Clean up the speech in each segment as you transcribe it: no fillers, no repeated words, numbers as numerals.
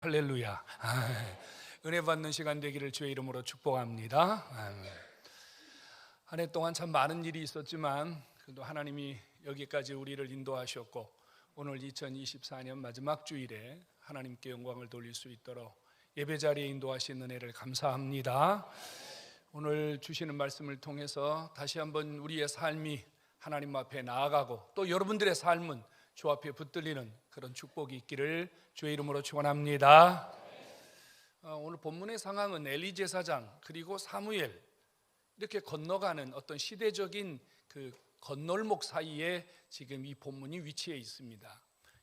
할렐루야. 은혜 받는 시간 되기를 주의 이름으로 축복합니다. 한 해 동안 참 많은 일이 있었지만 그래도 하나님이 여기까지 우리를 인도하셨고 오늘 2024년 마지막 주일에 하나님께 영광을 돌릴 수 있도록 예배 자리에 인도하신 은혜를 감사합니다. 오늘 주시는 말씀을 통해서 다시 한번 우리의 삶이 하나님 앞에 나아가고 또 여러분들의 삶은 주 앞에 붙들리는 그런 축복이 있기를 주의 이름으로 축원합니다. 오늘 본문의 상황은 엘리 제사장 그리고 사무엘 이렇게 건너가는 어떤 시대적인 그 건널목 사이에 지금 이 본문이 위치해 있습니다.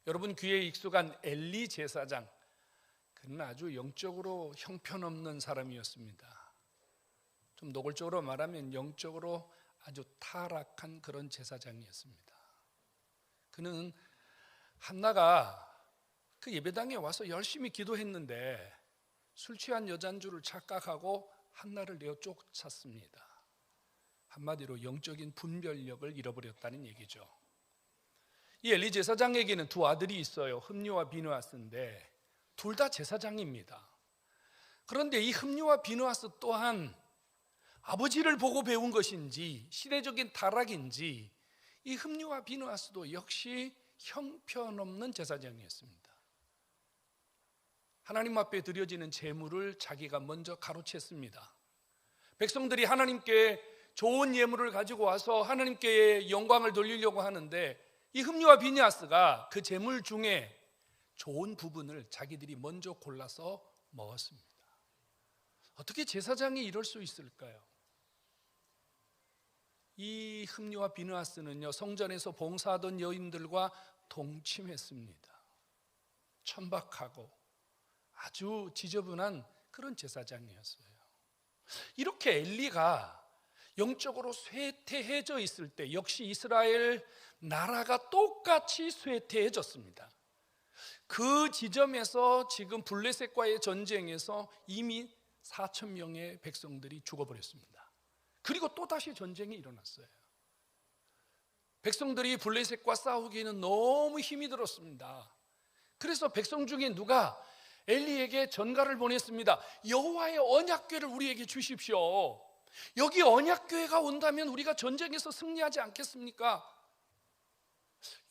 여러분 귀에 익숙한 엘리 제사장, 그는 아주 영적으로 형편없는 사람이었습니다. 좀 노골적으로 말하면 영적으로 아주 타락한 그런 제사장이었습니다. 그는 한나가 그 예배당에 와서 열심히 기도했는데 술 취한 여자인 줄을 착각하고 한나를 내어 쫓았습니다. 한마디로 영적인 분별력을 잃어버렸다는 얘기죠. 이 엘리 제사장에게는 두 아들이 있어요. 흠니와 비느하스인데 둘 다 제사장입니다. 그런데 이 흠니와 비느하스 또한 아버지를 보고 배운 것인지 시대적인 타락인지 이 흠니와 비느하스도 역시 형편없는 제사장이었습니다. 하나님 앞에 드려지는 제물을 자기가 먼저 가로챘습니다. 백성들이 하나님께 좋은 예물을 가지고 와서 하나님께 영광을 돌리려고 하는데 이 흠니와 비느하스가 그 제물 중에 좋은 부분을 자기들이 먼저 골라서 먹었습니다. 어떻게 제사장이 이럴 수 있을까요? 이 흠니와 비느하스는요, 성전에서 봉사하던 여인들과 동침했습니다. 천박하고 아주 지저분한 그런 제사장이었어요. 이렇게 엘리가 영적으로 쇠퇴해져 있을 때 역시 이스라엘 나라가 똑같이 쇠퇴해졌습니다. 그 지점에서 지금 블레셋과의 전쟁에서 이미 4천 명의 백성들이 죽어버렸습니다. 그리고 또다시 전쟁이 일어났어요. 백성들이 블레셋과 싸우기에는 너무 힘이 들었습니다. 그래서 백성 중에 누가 엘리에게 전가를 보냈습니다. 여호와의 언약궤를 우리에게 주십시오. 여기 언약궤가 온다면 우리가 전쟁에서 승리하지 않겠습니까?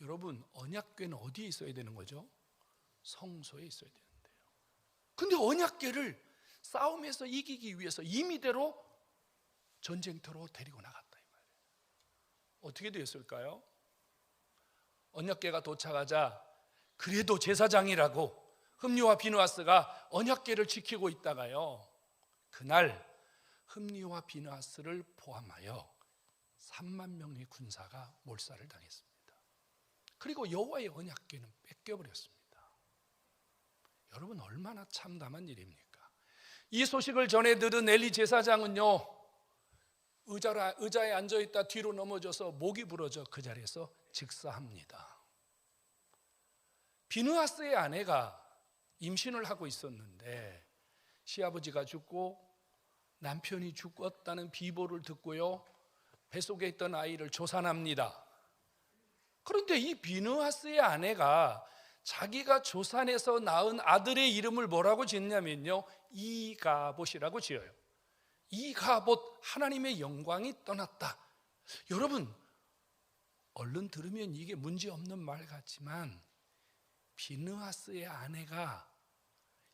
여러분, 언약궤는 어디에 있어야 되는 거죠? 성소에 있어야 되는데요. 근데 언약궤를 싸움에서 이기기 위해서 임의대로 전쟁터로 데리고 나갔다 이 말이에요. 어떻게 되었을까요? 언약궤가 도착하자 그래도 제사장이라고 흠니와 비느하스가 언약궤를 지키고 있다가요, 그날 흠니와 비느하스를 포함하여 3만 명의 군사가 몰살을 당했습니다. 그리고 여호와의 언약궤는 뺏겨버렸습니다. 여러분, 얼마나 참담한 일입니까? 이 소식을 전해 들은 엘리 제사장은요, 의자에 앉아있다 뒤로 넘어져서 목이 부러져 그 자리에서 즉사합니다. 비느하스의 아내가 임신을 하고 있었는데 시아버지가 죽고 남편이 죽었다는 비보를 듣고요, 뱃속에 있던 아이를 조산합니다. 그런데 이 비느하스의 아내가 자기가 조산해서 낳은 아들의 이름을 뭐라고 짓냐면요, 이가봇이라고 지어요. 이가봇, 하나님의 영광이 떠났다. 여러분, 얼른 들으면 이게 문제없는 말 같지만 비느하스의 아내가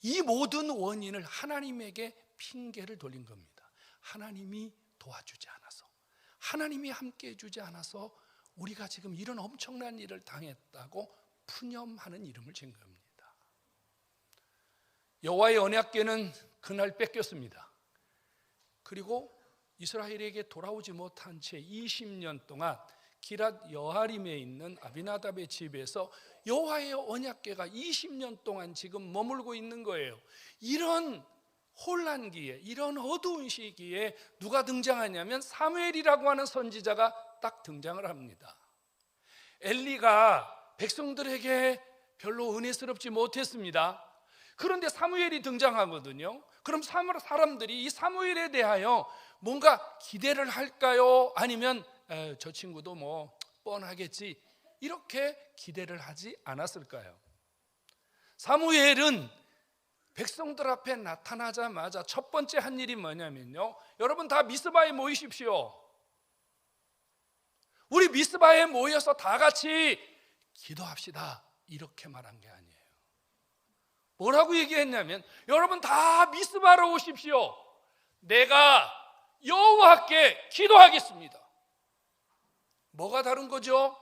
이 모든 원인을 하나님에게 핑계를 돌린 겁니다. 하나님이 도와주지 않아서, 하나님이 함께 해주지 않아서 우리가 지금 이런 엄청난 일을 당했다고 푸념하는 이름을 지은 겁니다. 여호와의 언약궤는 그날 뺏겼습니다. 그리고 이스라엘에게 돌아오지 못한 채 20년 동안 기랏 여아림에 있는 아비나답의 집에서 여호와의 언약궤가 20년 동안 지금 머물고 있는 거예요. 이런 혼란기에, 이런 어두운 시기에 누가 등장하냐면 사무엘이라고 하는 선지자가 딱 등장을 합니다. 엘리가 백성들에게 별로 은혜스럽지 못했습니다. 그런데 사무엘이 등장하거든요. 그럼 사람들이 이 사무엘에 대하여 뭔가 기대를 할까요? 아니면 저 친구도 뭐 뻔하겠지, 이렇게 기대를 하지 않았을까요? 사무엘은 백성들 앞에 나타나자마자 첫 번째 한 일이 뭐냐면요, 여러분 다 미스바에 모이십시오. 우리 미스바에 모여서 다 같이 기도합시다, 이렇게 말한 게 아니에요. 뭐라고 얘기했냐면, 여러분 다 미스바로 오십시오. 내가 여호와께 기도하겠습니다. 뭐가 다른 거죠?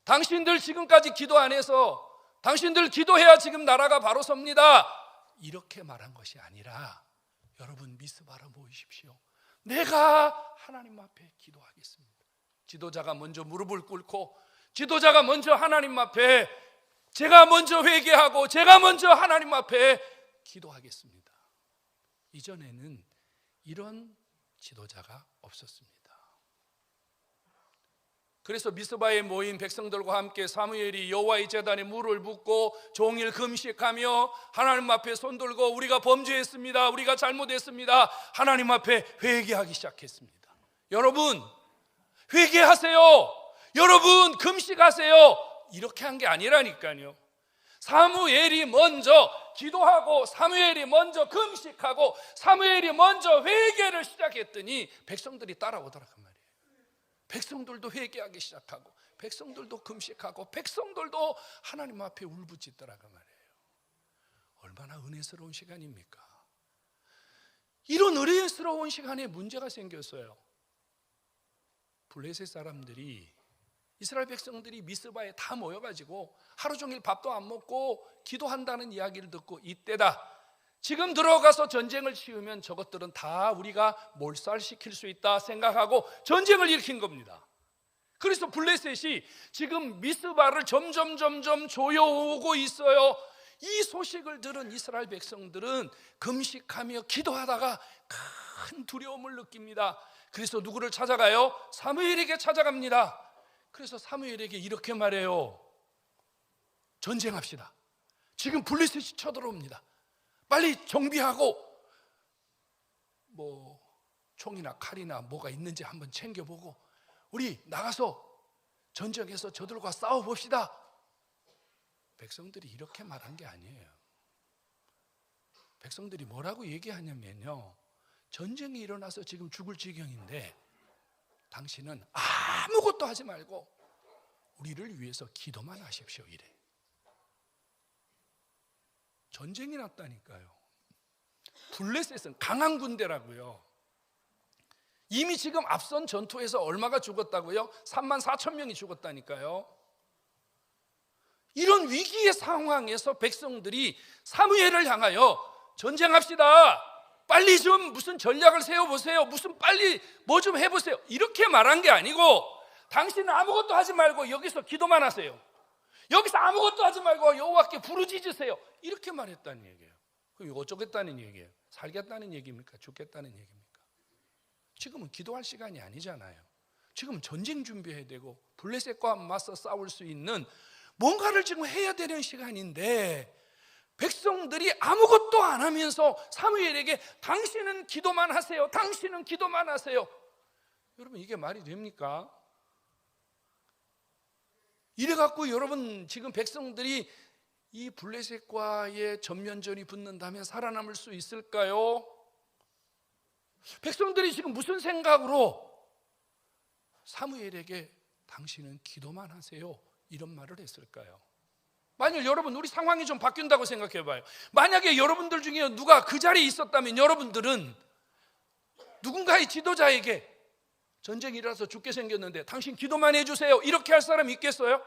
당신들 지금까지 기도 안 해서 당신들 기도해야 지금 나라가 바로 섭니다, 이렇게 말한 것이 아니라, 여러분 미스바로 모이십시오. 내가 하나님 앞에 기도하겠습니다. 지도자가 먼저 무릎을 꿇고, 지도자가 먼저 하나님 앞에, 제가 먼저 회개하고 제가 먼저 하나님 앞에 기도하겠습니다. 이전에는 이런 지도자가 없었습니다. 그래서 미스바에 모인 백성들과 함께 사무엘이 여호와의 제단에 물을 붓고 종일 금식하며 하나님 앞에 손들고, 우리가 범죄했습니다, 우리가 잘못했습니다, 하나님 앞에 회개하기 시작했습니다. 여러분 회개하세요. 여러분 금식하세요. 이렇게 한 게 아니라니까요. 사무엘이 먼저 기도하고, 사무엘이 먼저 금식하고, 사무엘이 먼저 회개를 시작했더니 백성들이 따라오더라고 말이에요. 백성들도 회개하기 시작하고, 백성들도 금식하고, 백성들도 하나님 앞에 울부짖더라고 말이에요. 얼마나 은혜스러운 시간입니까? 이런 은혜스러운 시간에 문제가 생겼어요. 블레셋 사람들이, 이스라엘 백성들이 미스바에 다 모여가지고 하루 종일 밥도 안 먹고 기도한다는 이야기를 듣고, 이때다, 지금 들어가서 전쟁을 치우면 저것들은 다 우리가 몰살시킬 수 있다 생각하고 전쟁을 일으킨 겁니다. 그래서 블레셋이 지금 미스바를 점점 조여오고 있어요. 이 소식을 들은 이스라엘 백성들은 금식하며 기도하다가 큰 두려움을 느낍니다. 그래서 누구를 찾아가요? 사무엘에게 찾아갑니다. 그래서 사무엘에게 이렇게 말해요. 전쟁합시다. 지금 블레셋이 쳐들어옵니다. 빨리 정비하고 총이나 칼이나 뭐가 있는지 한번 챙겨보고 우리 나가서 전쟁해서 저들과 싸워봅시다. 백성들이 이렇게 말한 게 아니에요. 백성들이 뭐라고 얘기하냐면요, 전쟁이 일어나서 지금 죽을 지경인데 당신은 아무것도 하지 말고 우리를 위해서 기도만 하십시오, 이래. 전쟁이 났다니까요. 블레셋은 강한 군대라고요. 이미 지금 앞선 전투에서 얼마가 죽었다고요? 34,000명이 죽었다니까요. 이런 위기의 상황에서 백성들이 사무엘을 향하여 전쟁합시다, 빨리 좀 무슨 전략을 세워보세요, 무슨 빨리 뭐 좀 해보세요, 이렇게 말한 게 아니고, 당신은 아무것도 하지 말고 여기서 기도만 하세요, 여기서 아무것도 하지 말고 여호와께 부르짖으세요, 이렇게 말했다는 얘기예요. 그럼 이거 어쩌겠다는 얘기예요? 살겠다는 얘기입니까? 죽겠다는 얘기입니까? 지금은 기도할 시간이 아니잖아요. 지금 전쟁 준비해야 되고 블레셋과 맞서 싸울 수 있는 뭔가를 지금 해야 되는 시간인데, 백성들이 아무것도 안 하면서 사무엘에게 당신은 기도만 하세요, 당신은 기도만 하세요. 여러분 이게 말이 됩니까? 이래갖고 여러분 지금 백성들이 이 블레셋과의 전면전이 붙는다면 살아남을 수 있을까요? 백성들이 지금 무슨 생각으로 사무엘에게 당신은 기도만 하세요, 이런 말을 했을까요? 만약 여러분 우리 상황이 좀 바뀐다고 생각해 봐요. 만약에 여러분들 중에 누가 그 자리에 있었다면 여러분들은 누군가의 지도자에게 전쟁이 일어나서 죽게 생겼는데 당신 기도만 해주세요, 이렇게 할 사람이 있겠어요?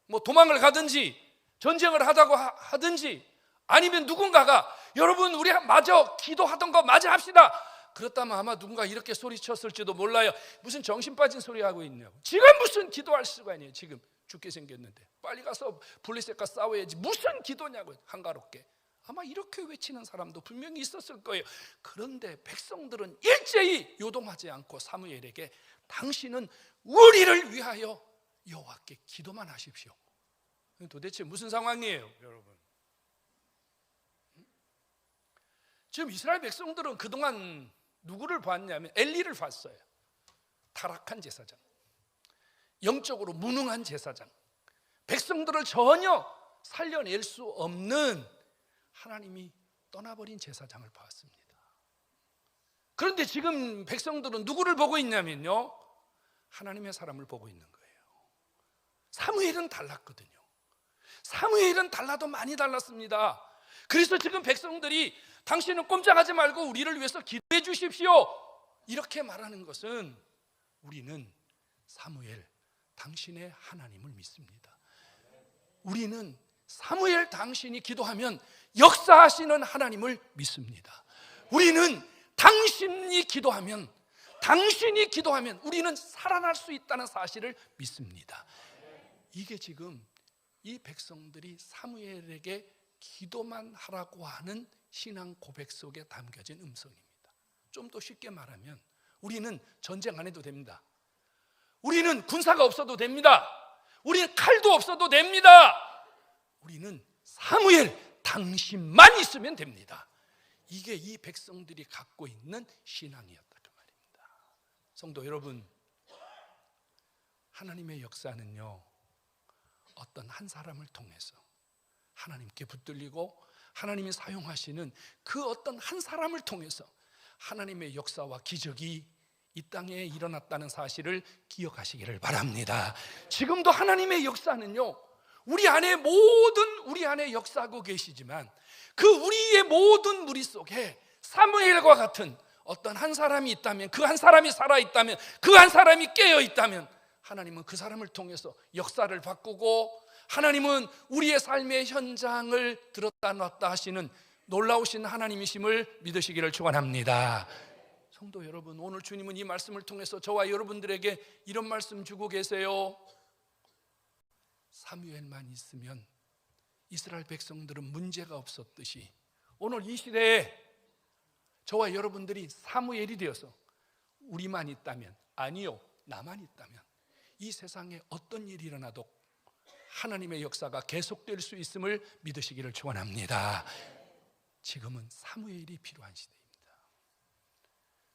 뭐 도망을 가든지 전쟁을 하자고 하든지, 아니면 누군가가 여러분 우리 마저 기도하던 거 마저 합시다, 그렇다면 아마 누군가 이렇게 소리쳤을지도 몰라요. 무슨 정신 빠진 소리 하고 있냐고, 지금 무슨 기도할 수가 아니에요, 지금 죽게 생겼는데 빨리 가서 블레셋과 싸워야지, 무슨 기도냐고 한가롭게, 아마 이렇게 외치는 사람도 분명히 있었을 거예요. 그런데 백성들은 일제히 요동하지 않고 사무엘에게 당신은 우리를 위하여 여호와께 기도만 하십시오. 도대체 무슨 상황이에요, 여러분? 지금 이스라엘 백성들은 그동안 누구를 봤냐면 엘리를 봤어요. 타락한 제사장, 영적으로 무능한 제사장, 백성들을 전혀 살려낼 수 없는 하나님이 떠나버린 제사장을 보았습니다. 그런데 지금 백성들은 누구를 보고 있냐면요, 하나님의 사람을 보고 있는 거예요. 사무엘은 달랐거든요. 사무엘은 달라도 많이 달랐습니다. 그래서 지금 백성들이 당신은 꼼짝하지 말고 우리를 위해서 기도해 주십시오, 이렇게 말하는 것은 우리는 사무엘 당신의 하나님을 믿습니다. 우리는 사무엘 당신이 기도하면 역사하시는 하나님을 믿습니다. 우리는 당신이 기도하면 우리는 살아날 수 있다는 사실을 믿습니다. 이게 지금 이 백성들이 사무엘에게 기도만 하라고 하는 신앙 고백 속에 담겨진 음성입니다. 좀 더 쉽게 말하면 우리는 전쟁 안 해도 됩니다. 우리는 군사가 없어도 됩니다. 우리는 칼도 없어도 됩니다. 우리는 사무엘 당신만 있으면 됩니다. 이게 이 백성들이 갖고 있는 신앙이었다 그 말입니다. 성도 여러분, 하나님의 역사는요, 어떤 한 사람을 통해서 하나님께 붙들리고 하나님이 사용하시는 그 어떤 한 사람을 통해서 하나님의 역사와 기적이 이 땅에 일어났다는 사실을 기억하시기를 바랍니다. 지금도 하나님의 역사는요, 우리 안에 역사하고 계시지만 그 우리의 모든 무리 속에 사무엘과 같은 어떤 한 사람이 있다면, 그 한 사람이 살아있다면, 그 한 사람이 깨어있다면 하나님은 그 사람을 통해서 역사를 바꾸고, 하나님은 우리의 삶의 현장을 들었다 놨다 하시는 놀라우신 하나님이심을 믿으시기를 축원합니다. 성도 여러분, 오늘 주님은 이 말씀을 통해서 저와 여러분들에게 이런 말씀 주고 계세요. 사무엘만 있으면 이스라엘 백성들은 문제가 없었듯이 오늘 이 시대에 저와 여러분들이 사무엘이 되어서 우리만 있다면, 아니요, 나만 있다면 이 세상에 어떤 일이 일어나도 하나님의 역사가 계속될 수 있음을 믿으시기를 축원합니다. 지금은 사무엘이 필요한 시대입니다.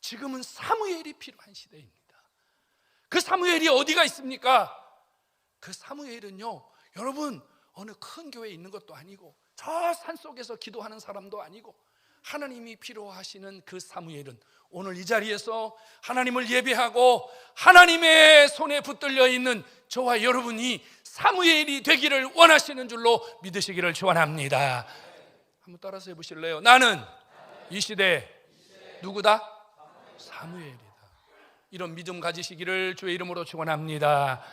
지금은 사무엘이 필요한 시대입니다. 그 사무엘이 어디가 있습니까? 그 사무엘은요, 여러분, 어느 큰 교회에 있는 것도 아니고 저 산속에서 기도하는 사람도 아니고, 하나님이 필요하시는 그 사무엘은 오늘 이 자리에서 하나님을 예배하고 하나님의 손에 붙들려 있는 저와 여러분이 사무엘이 되기를 원하시는 줄로 믿으시기를 축원합니다. 한번 따라서 해보실래요? 나는 이 시대 누구다? 사무엘이다. 이런 믿음 가지시기를 주의 이름으로 축원합니다.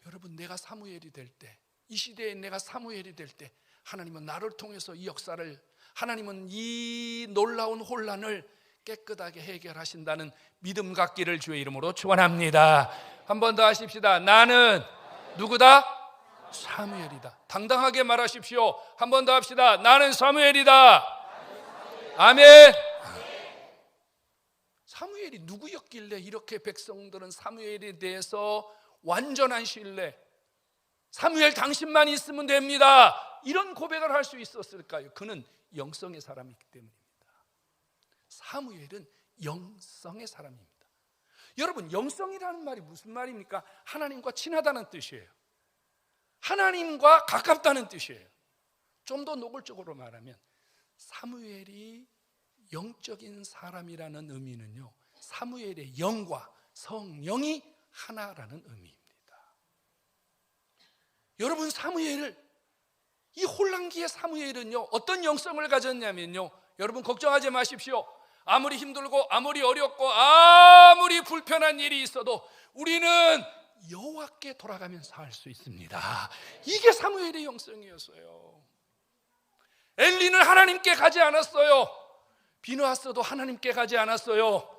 여러분, 내가 사무엘이 될 때, 이 시대에 내가 사무엘이 될 때, 하나님은 나를 통해서 이 역사를, 하나님은 이 놀라운 혼란을 깨끗하게 해결하신다는 믿음 갖기를 주의 이름으로 축원합니다. 한 번 더 하십시다. 나는 누구다? 사무엘이다. 당당하게 말하십시오. 한 번 더 합시다. 나는 사무엘이다. 아멘. 사무엘이 누구였길래 이렇게 백성들은 사무엘에 대해서 완전한 신뢰, 사무엘 당신만 있으면 됩니다, 이런 고백을 할 수 있었을까요? 그는 영성의 사람이기 때문입니다. 사무엘은 영성의 사람입니다. 여러분, 영성이라는 말이 무슨 말입니까? 하나님과 친하다는 뜻이에요. 하나님과 가깝다는 뜻이에요. 좀 더 노골적으로 말하면 사무엘이 영적인 사람이라는 의미는요, 사무엘의 영과 성령이 하나라는 의미입니다. 여러분, 이 혼란기의 사무엘은요, 어떤 영성을 가졌냐면요, 여러분 걱정하지 마십시오. 아무리 힘들고 아무리 어렵고 아무리 불편한 일이 있어도 우리는 여호와께 돌아가면서 살 수 있습니다. 이게 사무엘의 영성이었어요. 엘리는 하나님께 가지 않았어요. 비느하스도 하나님께 가지 않았어요.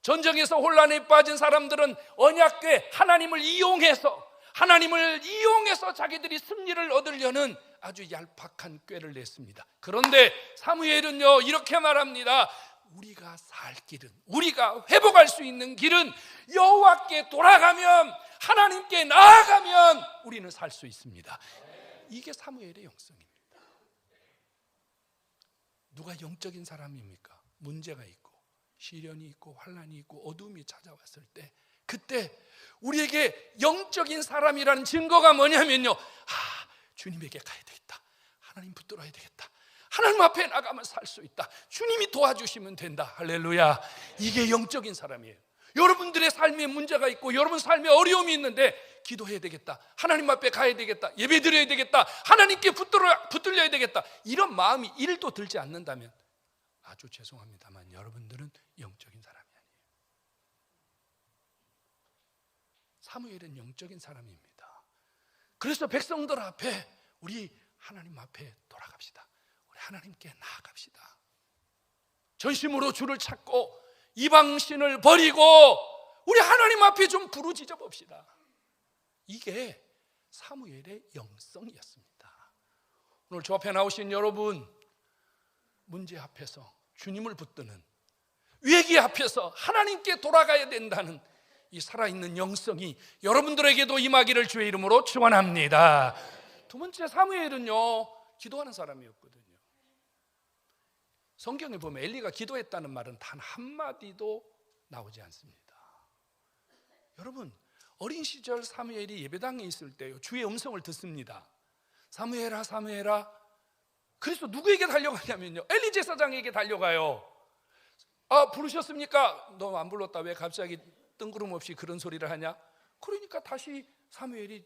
전쟁에서 혼란에 빠진 사람들은 언약궤, 하나님을 이용해서 자기들이 승리를 얻으려는 아주 얄팍한 꾀를 냈습니다. 그런데 사무엘은요, 이렇게 말합니다. 우리가 살 길은, 우리가 회복할 수 있는 길은 여호와께 돌아가면, 하나님께 나아가면 우리는 살 수 있습니다. 이게 사무엘의 영성입니다. 누가 영적인 사람입니까? 문제가 있고 시련이 있고 환난이 있고 어둠이 찾아왔을 때, 그때 우리에게 영적인 사람이라는 증거가 뭐냐면요, 주님에게 가야 되겠다, 하나님 붙들어야 되겠다, 하나님 앞에 나가면 살 수 있다. 주님이 도와주시면 된다. 할렐루야. 이게 영적인 사람이에요. 여러분들의 삶에 문제가 있고 여러분 삶에 어려움이 있는데 기도해야 되겠다. 하나님 앞에 가야 되겠다. 예배 드려야 되겠다. 하나님께 붙들려야 되겠다. 이런 마음이 1도 들지 않는다면 아주 죄송합니다만 여러분들은 영적인 사람이 아니에요. 사무엘은 영적인 사람입니다. 그래서 백성들 앞에 우리 하나님 앞에 돌아갑시다. 우리 하나님께 나아갑시다. 전심으로 주를 찾고 이방신을 버리고 우리 하나님 앞에 좀 부르짖어 봅시다. 이게 사무엘의 영성이었습니다. 오늘 저 앞에 나오신 여러분, 문제 앞에서 주님을 붙드는, 위기 앞에서 하나님께 돌아가야 된다는 이 살아있는 영성이 여러분들에게도 임하기를 주의 이름으로 축원합니다. 두 번째, 사무엘은요 기도하는 사람이었거든요. 성경에 보면 엘리가 기도했다는 말은 단 한마디도 나오지 않습니다. 여러분, 어린 시절 사무엘이 예배당에 있을 때요 주의 음성을 듣습니다. 사무엘아 사무엘아. 그래서 누구에게 달려가냐면요 엘리 제사장에게 달려가요. 아, 부르셨습니까? 너 안 불렀다. 왜 갑자기 뜬구름없이 그런 소리를 하냐? 그러니까 다시 사무엘이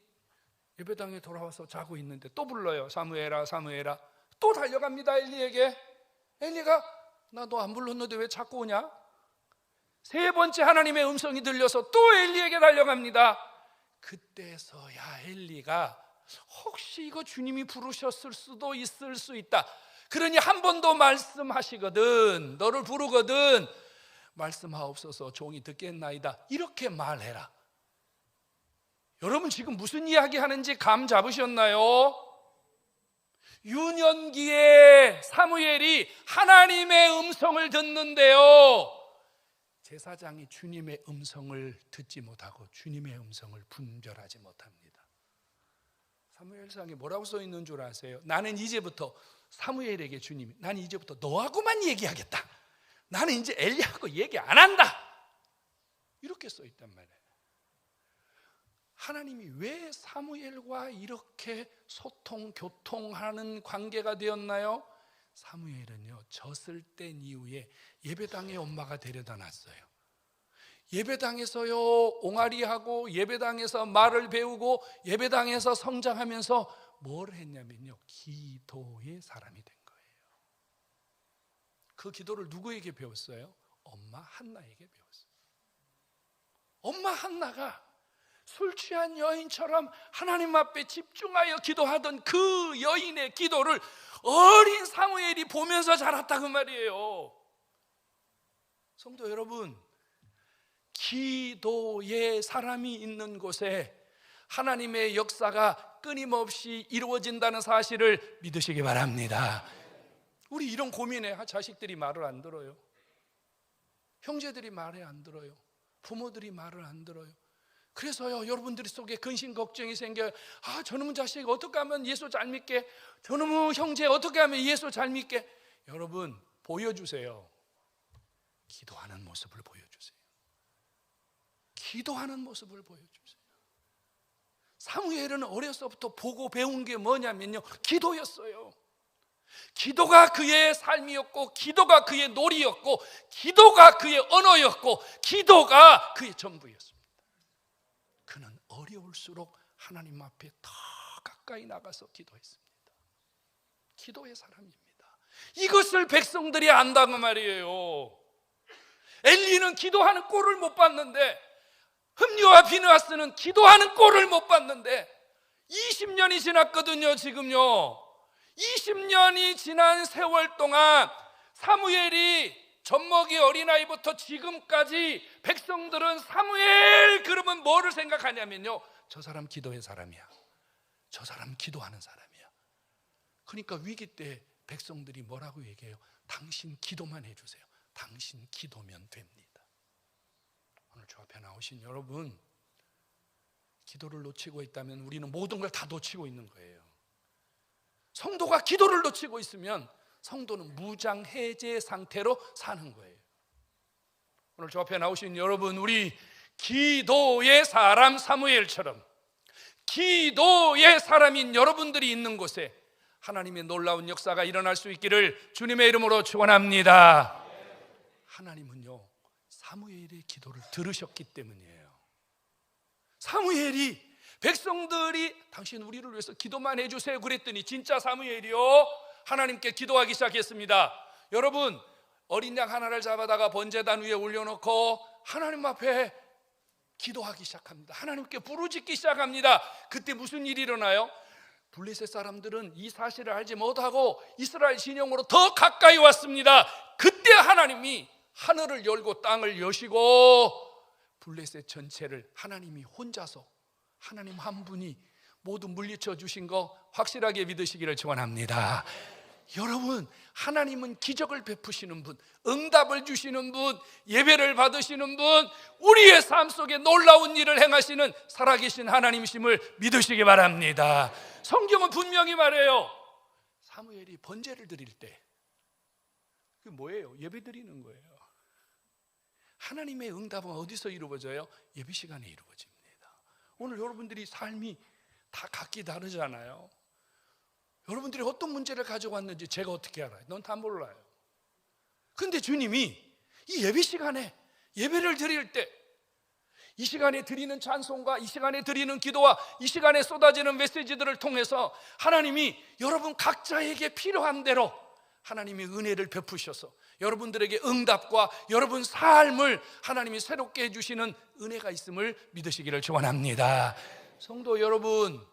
예배당에 돌아와서 자고 있는데 또 불러요. 사무엘아 사무엘아. 또 달려갑니다 엘리에게. 엘리가 나 너 안 불렀는데 왜 자꾸 오냐? 세 번째 하나님의 음성이 들려서 또 엘리에게 달려갑니다. 그때서야 엘리가 혹시 이거 주님이 부르셨을 수도 있을 수 있다. 그러니 한 번 더 말씀하시거든, 너를 부르거든 말씀하옵소서 종이 듣겠나이다. 이렇게 말해라. 여러분 지금 무슨 이야기 하는지 감 잡으셨나요? 유년기에 사무엘이 하나님의 음성을 듣는데요 제사장이 주님의 음성을 듣지 못하고 주님의 음성을 분별하지 못합니다. 사무엘상에 뭐라고 써 있는 줄 아세요? 나는 이제부터 사무엘에게 주님이 나는 이제부터 너하고만 얘기하겠다. 나는 이제 엘리하고 얘기 안 한다. 이렇게 써 있단 말이에요. 하나님이 왜 사무엘과 이렇게 소통, 교통하는 관계가 되었나요? 사무엘은요 젖을 뗀 이후에 예배당에 엄마가 데려다 놨어요. 예배당에서요 옹알이하고 예배당에서 말을 배우고 예배당에서 성장하면서 뭘 했냐면요 기도의 사람이 된 거예요. 그 기도를 누구에게 배웠어요? 엄마 한나에게 배웠어요. 엄마 한나가 술 취한 여인처럼 하나님 앞에 집중하여 기도하던 그 여인의 기도를 어린 사무엘이 보면서 자랐다 그 말이에요. 성도 여러분, 기도의 사람이 있는 곳에 하나님의 역사가 끊임없이 이루어진다는 사실을 믿으시기 바랍니다. 우리 이런 고민에 자식들이 말을 안 들어요. 형제들이 말을 안 들어요. 부모들이 말을 안 들어요. 그래서요 여러분들 속에 근심 걱정이 생겨요. 아, 저놈의 자식 어떻게 하면 예수 잘 믿게, 저놈의 형제 어떻게 하면 예수 잘 믿게. 여러분 보여주세요. 기도하는 모습을 보여주세요. 기도하는 모습을 보여주세요. 사무엘은 어려서부터 보고 배운 게 뭐냐면요 기도였어요. 기도가 그의 삶이었고 기도가 그의 놀이였고 기도가 그의 언어였고 기도가 그의 전부였습니다. 그는 어려울수록 하나님 앞에 더 가까이 나가서 기도했습니다. 기도의 사람입니다. 이것을 백성들이 안다고 말이에요. 엘리는 기도하는 꼴을 못 봤는데, 흠리와 비느하스는 기도하는 꼴을 못 봤는데 20년이 지났거든요. 지금요 20년이 지난 세월 동안 사무엘이 젖먹이 어린아이부터 지금까지 백성들은 사무엘 그러면 뭐를 생각하냐면요 저 사람 기도의 사람이야. 저 사람 기도하는 사람이야. 그러니까 위기 때 백성들이 뭐라고 얘기해요? 당신 기도만 해주세요. 당신 기도면 됩니다. 오늘 저 앞에 나오신 여러분, 기도를 놓치고 있다면 우리는 모든 걸 다 놓치고 있는 거예요. 성도가 기도를 놓치고 있으면 성도는 무장해제 상태로 사는 거예요. 오늘 저 앞에 나오신 여러분, 우리 기도의 사람 사무엘처럼 기도의 사람인 여러분들이 있는 곳에 하나님의 놀라운 역사가 일어날 수 있기를 주님의 이름으로 축원합니다. 하나님은요, 사무엘의 기도를 들으셨기 때문이에요. 사무엘이 백성들이 당신 우리를 위해서 기도만 해주세요 그랬더니 진짜 사무엘이요 하나님께 기도하기 시작했습니다. 여러분, 어린 양 하나를 잡아다가 번제단 위에 올려놓고 하나님 앞에 기도하기 시작합니다. 하나님께 부르짖기 시작합니다. 그때 무슨 일이 일어나요? 블레셋 사람들은 이 사실을 알지 못하고 이스라엘 진영으로 더 가까이 왔습니다. 그때 하나님이 하늘을 열고 땅을 여시고 블레셋 전체를 하나님이 혼자서, 하나님 한 분이 모두 물리쳐 주신 거 확실하게 믿으시기를 축원합니다. 여러분, 하나님은 기적을 베푸시는 분, 응답을 주시는 분, 예배를 받으시는 분, 우리의 삶 속에 놀라운 일을 행하시는 살아계신 하나님이심을 믿으시기 바랍니다. 성경은 분명히 말해요. 사무엘이 번제를 드릴 때 그게 뭐예요? 예배 드리는 거예요. 하나님의 응답은 어디서 이루어져요? 예배 시간에 이루어집니다. 오늘 여러분들이 삶이 다 각기 다르잖아요. 여러분들이 어떤 문제를 가지고 왔는지 제가 어떻게 알아요? 넌 다 몰라요. 근데 주님이 이 예배 시간에 예배를 드릴 때, 이 시간에 드리는 찬송과 이 시간에 드리는 기도와 이 시간에 쏟아지는 메시지들을 통해서 하나님이 여러분 각자에게 필요한 대로 하나님이 은혜를 베푸셔서 여러분들에게 응답과 여러분 삶을 하나님이 새롭게 해주시는 은혜가 있음을 믿으시기를 축원합니다. 성도 여러분,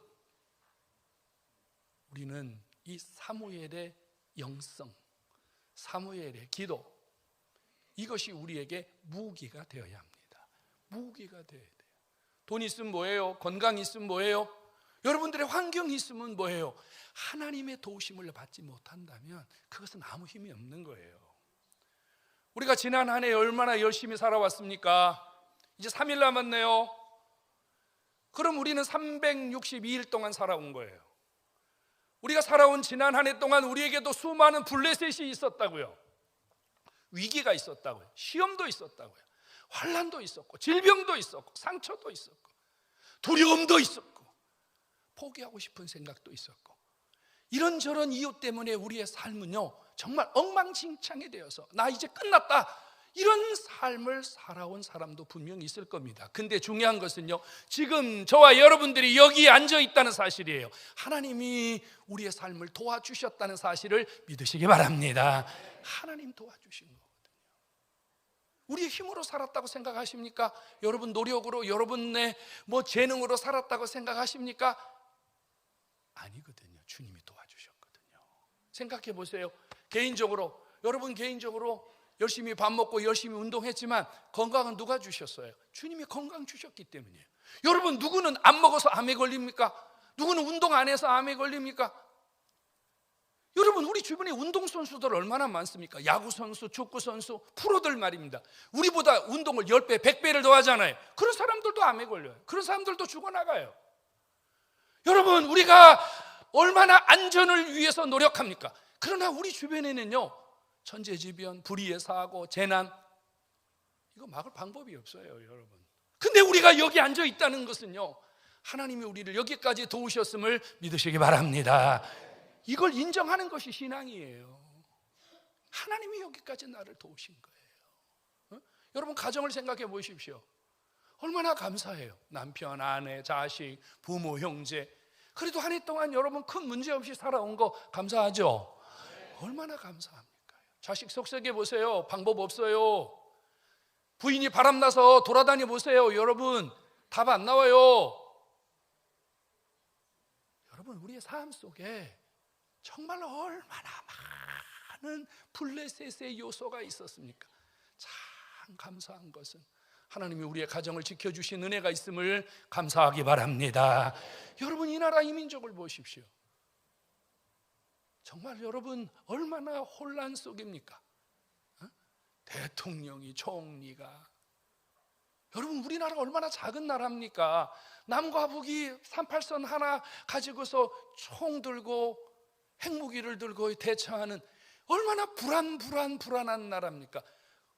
우리는 이 사무엘의 영성, 사무엘의 기도, 이것이 우리에게 무기가 되어야 합니다. 무기가 되어야 돼요. 돈 있으면 뭐예요? 건강 있으면 뭐예요? 여러분들의 환경이 있으면 뭐예요? 하나님의 도우심을 받지 못한다면 그것은 아무 힘이 없는 거예요. 우리가 지난 한 해 얼마나 열심히 살아왔습니까? 이제 3일 남았네요. 그럼 우리는 362일 동안 살아온 거예요. 우리가 살아온 지난 한 해 동안 우리에게도 수많은 블레셋이 있었다고요. 위기가 있었다고요. 시험도 있었다고요. 환난도 있었고, 질병도 있었고, 상처도 있었고, 두려움도 있었고, 포기하고 싶은 생각도 있었고, 이런저런 이유 때문에 우리의 삶은요 정말 엉망진창이 되어서 나 이제 끝났다, 이런 삶을 살아온 사람도 분명히 있을 겁니다. 근데 중요한 것은요, 지금 저와 여러분들이 여기에 앉아 있다는 사실이에요. 하나님이 우리의 삶을 도와주셨다는 사실을 믿으시기 바랍니다. 하나님 도와주신 거거든요. 우리의 힘으로 살았다고 생각하십니까? 여러분 노력으로, 여러분의 재능으로 살았다고 생각하십니까? 아니거든요. 주님이 도와주셨거든요. 생각해 보세요. 개인적으로, 여러분 개인적으로 열심히 밥 먹고 열심히 운동했지만 건강은 누가 주셨어요? 주님이 건강 주셨기 때문이에요. 여러분, 누구는 안 먹어서 암에 걸립니까? 누구는 운동 안 해서 암에 걸립니까? 여러분, 우리 주변에 운동선수들 얼마나 많습니까? 야구선수, 축구선수, 프로들 말입니다. 우리보다 운동을 10배, 100배를 더 하잖아요. 그런 사람들도 암에 걸려요. 그런 사람들도 죽어나가요. 여러분, 우리가 얼마나 안전을 위해서 노력합니까? 그러나 우리 주변에는요 천재지변, 불의의 사고, 재난, 이거 막을 방법이 없어요, 여러분. 근데 우리가 여기 앉아 있다는 것은요 하나님이 우리를 여기까지 도우셨음을 믿으시기 바랍니다. 이걸 인정하는 것이 신앙이에요. 하나님이 여기까지 나를 도우신 거예요. 여러분 가정을 생각해 보십시오. 얼마나 감사해요. 남편, 아내, 자식, 부모, 형제. 그래도 한 해 동안 여러분 큰 문제 없이 살아온 거 감사하죠? 얼마나 감사합니까? 자식 속썩여 보세요. 방법 없어요. 부인이 바람나서 돌아다녀 보세요. 여러분 답 안 나와요. 여러분, 우리의 삶 속에 정말로 얼마나 많은 블레셋의 요소가 있었습니까? 참 감사한 것은 하나님이 우리의 가정을 지켜주신 은혜가 있음을 감사하기 바랍니다. 여러분, 이 나라 이 민족을 보십시오. 정말 여러분 얼마나 혼란 속입니까? 대통령이, 총리가, 여러분 우리나라가 얼마나 작은 나라입니까? 남과 북이 38선 하나 가지고서 총 들고 핵무기를 들고 대처하는 얼마나 불안한 나라입니까?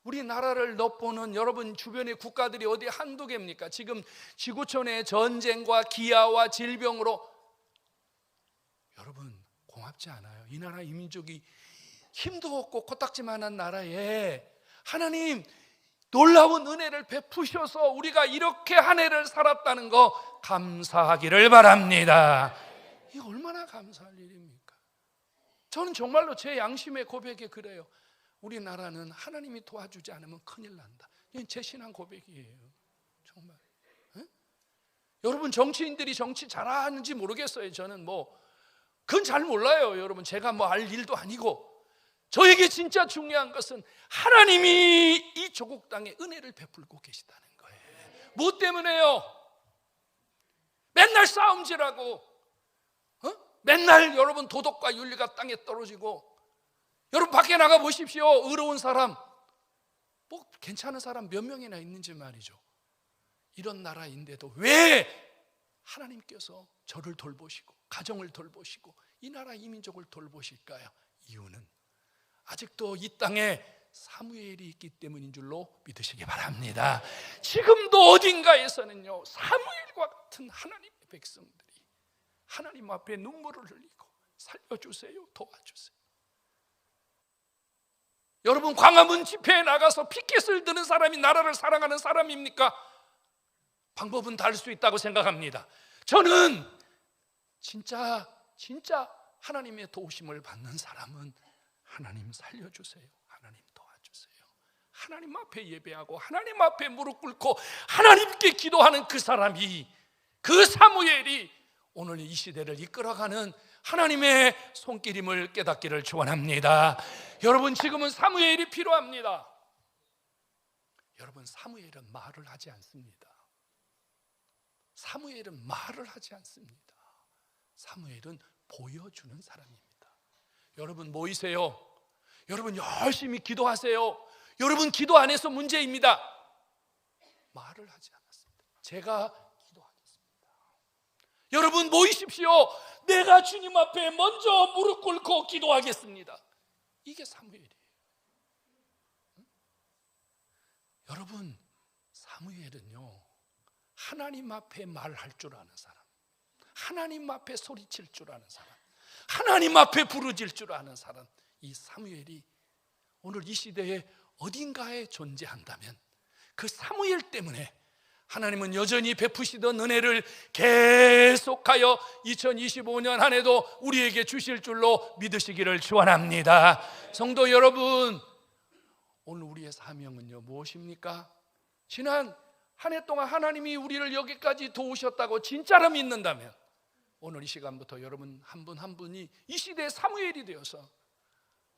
우리나라를 엿보는 여러분 주변의 국가들이 어디 한두 개입니까? 지금 지구촌의 전쟁과 기아와 질병으로 여러분 고맙지 않아요? 이 나라 이 민족이 힘도 없고 코딱지만한 나라에 하나님 놀라운 은혜를 베푸셔서 우리가 이렇게 한 해를 살았다는 거 감사하기를 바랍니다. 이게 얼마나 감사할 일입니까? 저는 정말로 제 양심의 고백이 그래요. 우리나라는 하나님이 도와주지 않으면 큰일 난다. 이건 제 신앙 고백이에요. 정말. 에? 여러분 정치인들이 정치 잘하는지 모르겠어요. 저는 그건 잘 몰라요. 여러분 제가 알 일도 아니고, 저에게 진짜 중요한 것은 하나님이 이 조국 땅에 은혜를 베풀고 계시다는 거예요. 뭐 때문에요? 맨날 싸움질하고 맨날 여러분 도덕과 윤리가 땅에 떨어지고, 여러분 밖에 나가 보십시오. 의로운 사람, 괜찮은 사람 몇 명이나 있는지 말이죠. 이런 나라인데도 왜 하나님께서 저를 돌보시고 가정을 돌보시고 이 나라 이 민족을 돌보실까요? 이유는 아직도 이 땅에 사무엘이 있기 때문인 줄로 믿으시기 바랍니다. 지금도 어딘가에서는요, 사무엘과 같은 하나님의 백성들이 하나님 앞에 눈물을 흘리고 살려주세요, 도와주세요. 여러분 광화문 집회에 나가서 피켓을 드는 사람이 나라를 사랑하는 사람입니까? 방법은 다를 수 있다고 생각합니다. 저는 진짜 하나님의 도우심을 받는 사람은 하나님 살려주세요, 하나님 도와주세요, 하나님 앞에 예배하고 하나님 앞에 무릎 꿇고 하나님께 기도하는 그 사람이, 그 사무엘이 오늘 이 시대를 이끌어가는 하나님의 손길임을 깨닫기를 축원합니다. 여러분 지금은 사무엘이 필요합니다. 여러분 사무엘은 말을 하지 않습니다. 사무엘은 말을 하지 않습니다. 사무엘은 보여주는 사람입니다. 여러분 모이세요. 여러분 열심히 기도하세요. 여러분 기도 안 해서 문제입니다. 말을 하지 않았습니다. 제가 기도하겠습니다. 여러분 모이십시오. 내가 주님 앞에 먼저 무릎 꿇고 기도하겠습니다. 이게 사무엘이에요. 여러분 사무엘은요, 하나님 앞에 말할 줄 아는 사람, 하나님 앞에 소리칠 줄 아는 사람, 하나님 앞에 부르질 줄 아는 사람, 이 사무엘이 오늘 이 시대에 어딘가에 존재한다면 그 사무엘 때문에 하나님은 여전히 베푸시던 은혜를 계속하여 2025년 한 해도 우리에게 주실 줄로 믿으시기를 축원합니다. 성도 여러분, 오늘 우리의 사명은요 무엇입니까? 지난 한 해 동안 하나님이 우리를 여기까지 도우셨다고 진짜로 믿는다면 오늘 이 시간부터 여러분 한 분 한 분이 이 시대의 사무엘이 되어서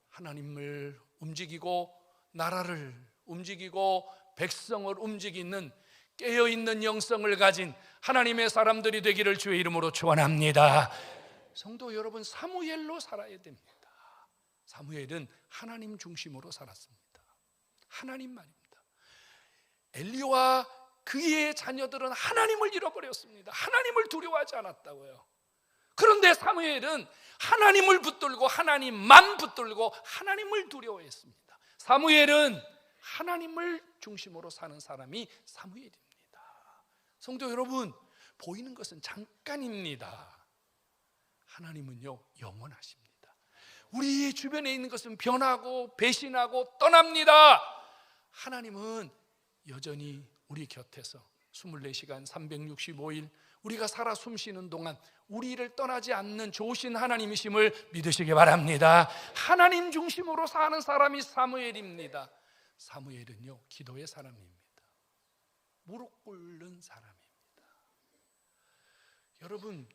하나님을 움직이고 나라를 움직이고 백성을 움직이는 깨어있는 영성을 가진 하나님의 사람들이 되기를 주의 이름으로 축원합니다. 성도 여러분, 사무엘로 살아야 됩니다. 사무엘은 하나님 중심으로 살았습니다. 하나님만입니다. 엘리와 그의 자녀들은 하나님을 잃어버렸습니다. 하나님을 두려워하지 않았다고요. 그런데 사무엘은 하나님을 붙들고 하나님만 붙들고 하나님을 두려워했습니다. 사무엘은 하나님을 중심으로 사는 사람이 사무엘입니다. 성도 여러분, 보이는 것은 잠깐입니다. 하나님은요 영원하십니다. 우리 주변에 있는 것은 변하고 배신하고 떠납니다. 하나님은 여전히 우리 곁에서 24시간 365일 우리가 살아 숨쉬는 동안 우리를 떠나지 않는 좋으신 하나님이심을 믿으시기 바랍니다. 하나님 중심으로 사는 사람이 사무엘입니다. 사무엘은요 기도의 사람입니다. 무릎 꿇는 사람입니다. 여러분,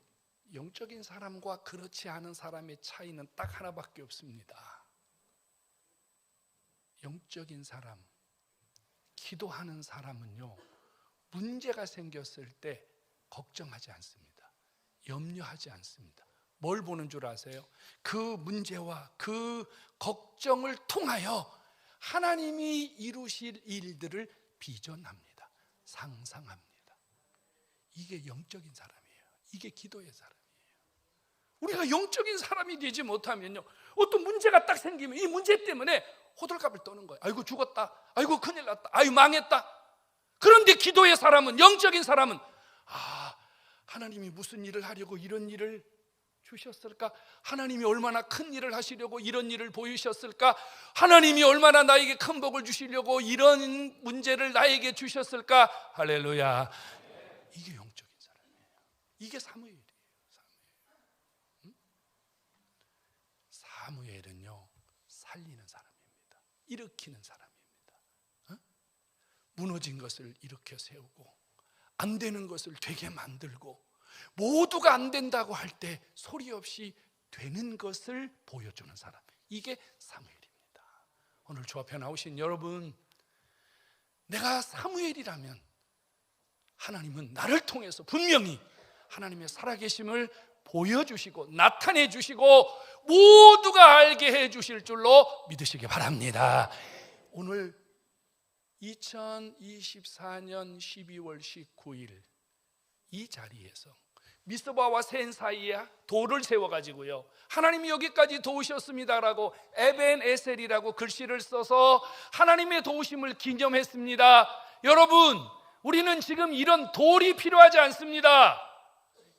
영적인 사람과 그렇지 않은 사람의 차이는 딱 하나밖에 없습니다. 영적인 사람, 기도하는 사람은요 문제가 생겼을 때 걱정하지 않습니다. 염려하지 않습니다. 뭘 보는 줄 아세요? 그 문제와 그 걱정을 통하여 하나님이 이루실 일들을 비전합니다. 상상합니다. 이게 영적인 사람이에요. 이게 기도의 사람이에요. 우리가 영적인 사람이 되지 못하면요 어떤 문제가 딱 생기면 이 문제 때문에 호들갑을 떠는 거예요. 아이고 죽었다, 아이고 큰일 났다, 아이고 망했다. 그런데 기도의 사람은, 영적인 사람은 하나님이 무슨 일을 하려고 이런 일을 주셨을까? 하나님이 얼마나 큰 일을 하시려고 이런 일을 보이셨을까? 하나님이 얼마나 나에게 큰 복을 주시려고 이런 문제를 나에게 주셨을까? 할렐루야. 이게 영적인 사람이에요. 이게 사무엘이에요. 사무엘은요, 살리는 사람입니다. 일으키는 사람입니다. 무너진 것을 일으켜 세우고 안 되는 것을 되게 만들고 모두가 안 된다고 할 때 소리 없이 되는 것을 보여주는 사람, 이게 사무엘입니다. 오늘 주 앞에 나오신 여러분, 내가 사무엘이라면 하나님은 나를 통해서 분명히 하나님의 살아계심을 보여주시고 나타내 주시고 모두가 알게 해 주실 줄로 믿으시기 바랍니다. 오늘 2024년 12월 19일 이 자리에서 미스바와 센 사이에 돌을 세워가지고요, 하나님이 여기까지 도우셨습니다라고 에벤에셀이라고 글씨를 써서 하나님의 도우심을 기념했습니다. 여러분, 우리는 지금 이런 돌이 필요하지 않습니다.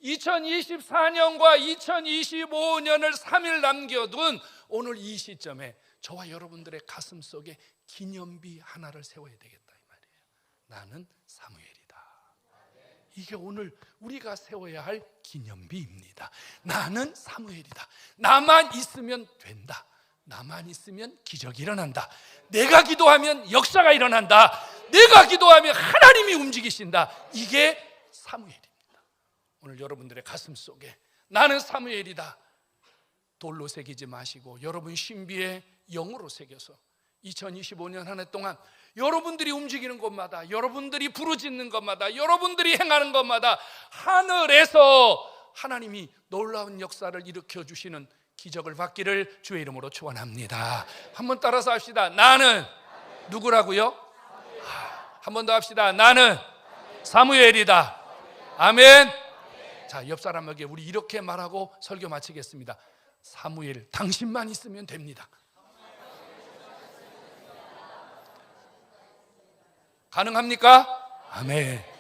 2024년과 2025년을 3일 남겨둔 오늘 이 시점에 저와 여러분들의 가슴 속에 기념비 하나를 세워야 되겠다 이 말이에요. 나는 사무엘이다. 이게 오늘 우리가 세워야 할 기념비입니다. 나는 사무엘이다. 나만 있으면 된다. 나만 있으면 기적이 일어난다. 내가 기도하면 역사가 일어난다. 내가 기도하면 하나님이 움직이신다. 이게 사무엘입니다. 오늘 여러분들의 가슴 속에 나는 사무엘이다 돌로 새기지 마시고 여러분 신비에 영으로 새겨서 2025년 한 해 동안 여러분들이 움직이는 곳마다, 여러분들이 부르짖는 것마다, 여러분들이 행하는 것마다 하늘에서 하나님이 놀라운 역사를 일으켜 주시는 기적을 받기를 주의 이름으로 축원합니다. 한번 따라서 합시다. 나는 누구라고요? 한 번 더 합시다. 나는 사무엘이다. 아멘. 자, 옆 사람에게 우리 이렇게 말하고 설교 마치겠습니다. 사무엘, 당신만 있으면 됩니다. 가능합니까? 아멘.